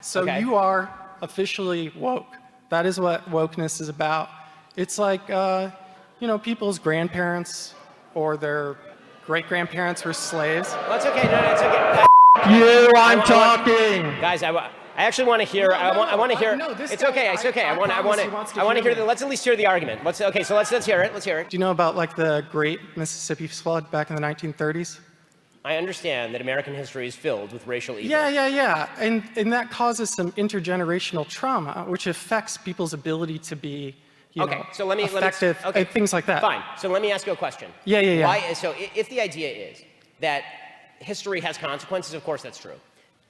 So Okay. you are officially woke. That is what wokeness is about. It's like, people's grandparents or their great-grandparents were slaves. Well, it's okay. No, it's okay. I'm talking. Guys, I actually want to hear. I want to hear. No, this it's guy, okay. It's okay. I want to hear. Let's at least hear the argument. Let's hear it. Let's hear it. Do you know about like the Great Mississippi Flood back in the 1930s? I understand that American history is filled with racial evil. Yeah. And that causes some intergenerational trauma, which affects people's ability to be, so effective, things like that. Fine. So let me ask you a question. Yeah. Why? So if the idea is that history has consequences, of course that's true.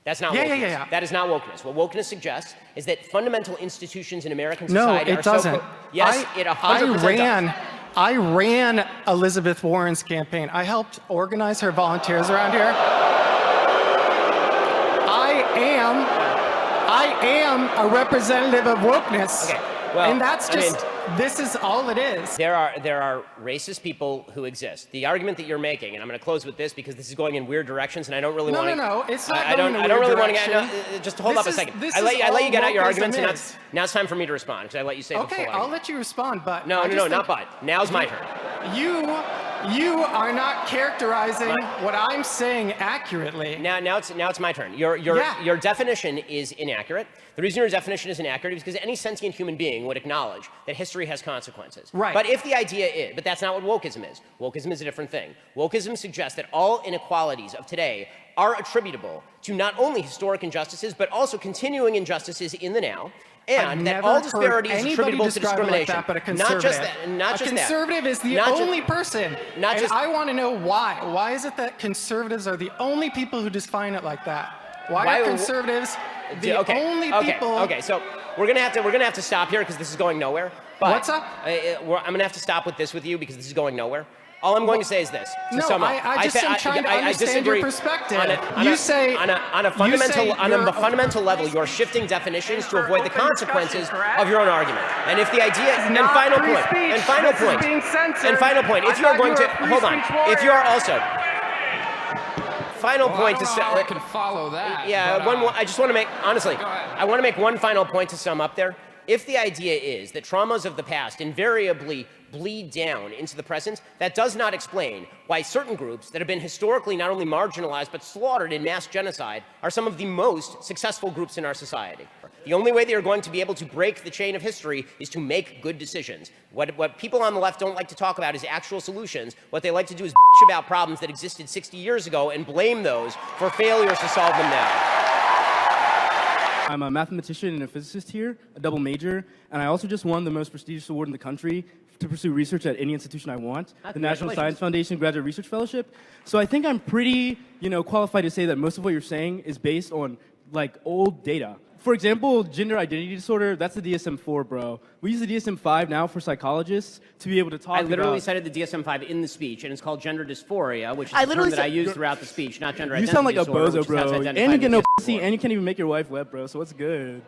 That's not wokeness. Yeah. That is not wokeness. What wokeness suggests is that fundamental institutions in American No, society it doesn't. Yes, it 100% does. I ran Elizabeth Warren's campaign. I helped organize her volunteers around here. I am a representative of wokeness. Okay. Well, and this is all it is. There are racist people who exist. The argument that you're making, and I'm going to close with this because this is going in weird directions, and I don't really want to. No, it's not I going don't in a weird really direction. want to. Just hold up a second. This I let you get out your wokeism arguments, and is. now it's time for me to respond because I let you say Okay, before. I'll let you respond, but No, not but. Now's my turn. You are not characterizing what I'm saying accurately. Now it's my turn. Your definition is inaccurate. The reason your definition is inaccurate is because any sentient human being would acknowledge that history has consequences. Right. But if the idea is, but that's not what wokeism is. Wokeism is a different thing. Wokeism suggests that all inequalities of today are attributable to not only historic injustices, but also continuing injustices in the now. And that all disparity is attributable to discrimination. Like that, but a conservative. Not just that. A conservative is the only person. I want to know why. Why is it that conservatives are the only people who define it like that? Why are conservatives the only people? Okay, so we're gonna have to stop here because this is going nowhere. But what's up? I'm gonna have to stop with this with you because this is going nowhere. All I'm going to say is this. To sum up, I just am trying to understand your perspective. On a fundamental level, you're shifting definitions to avoid the consequences of your own argument. And if the idea, and final point, if you are going to, hold on, if you are also, final point to say, I can follow that. Yeah, I just want to make, honestly, I want to make one final point to sum up there. If the idea is that traumas of the past invariably bleed down into the present, that does not explain why certain groups that have been historically not only marginalized but slaughtered in mass genocide are some of the most successful groups in our society. The only way they are going to be able to break the chain of history is to make good decisions. What people on the left don't like to talk about is actual solutions. What they like to do is bitch about problems that existed 60 years ago and blame those for failures to solve them now. I'm a mathematician and a physicist here, a double major, and I also just won the most prestigious award in the country to pursue research at any institution I want, the National Science Foundation Graduate Research Fellowship. So I think I'm pretty, qualified to say that most of what you're saying is based on, old data. For example, gender identity disorder, that's the DSM-4, bro. We use the DSM-5 now for psychologists to be able to talk about... I literally cited the DSM-5 in the speech, and it's called gender dysphoria, which is a term that I use throughout the speech, not gender identity disorder. You sound like a bozo, bro. And you get no pussy, and you can't even make your wife wet, bro, so what's good?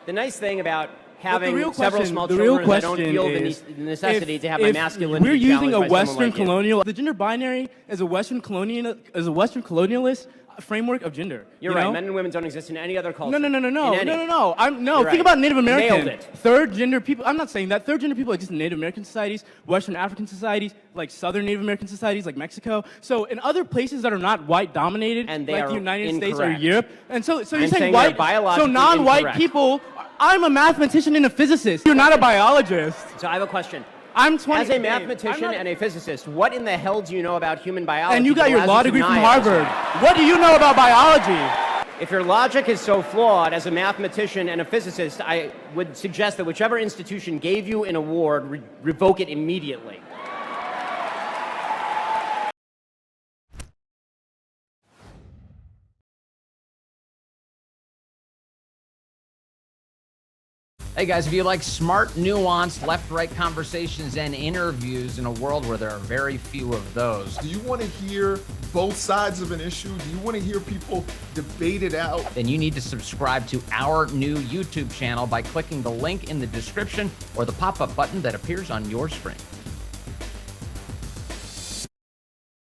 The nice thing about having several small children is I don't feel the necessity to have my masculinity we're using a Western like colonial... The gender binary is a Western colonialist framework of gender. You're right. Men and women don't exist in any other culture. No. You're Think about Native American. Nailed it. Third gender people. I'm not saying that. Third gender people exist in Native American societies, Western African societies, like Southern Native American societies, like Mexico. So in other places that are not white dominated, and they like are the United incorrect. States or Europe, and so you're saying white, so non-white people. I'm a mathematician and a physicist. You're not a biologist. So I have a question. I'm 20. As a mathematician and a physicist, what in the hell do you know about human biology? And you got your law degree from Harvard. What do you know about biology? If your logic is so flawed as a mathematician and a physicist, I would suggest that whichever institution gave you an award, revoke it immediately. Hey guys, if you like smart, nuanced, left-right conversations and interviews in a world where there are very few of those. Do you want to hear both sides of an issue? Do you want to hear people debate it out? Then you need to subscribe to our new YouTube channel by clicking the link in the description or the pop-up button that appears on your screen.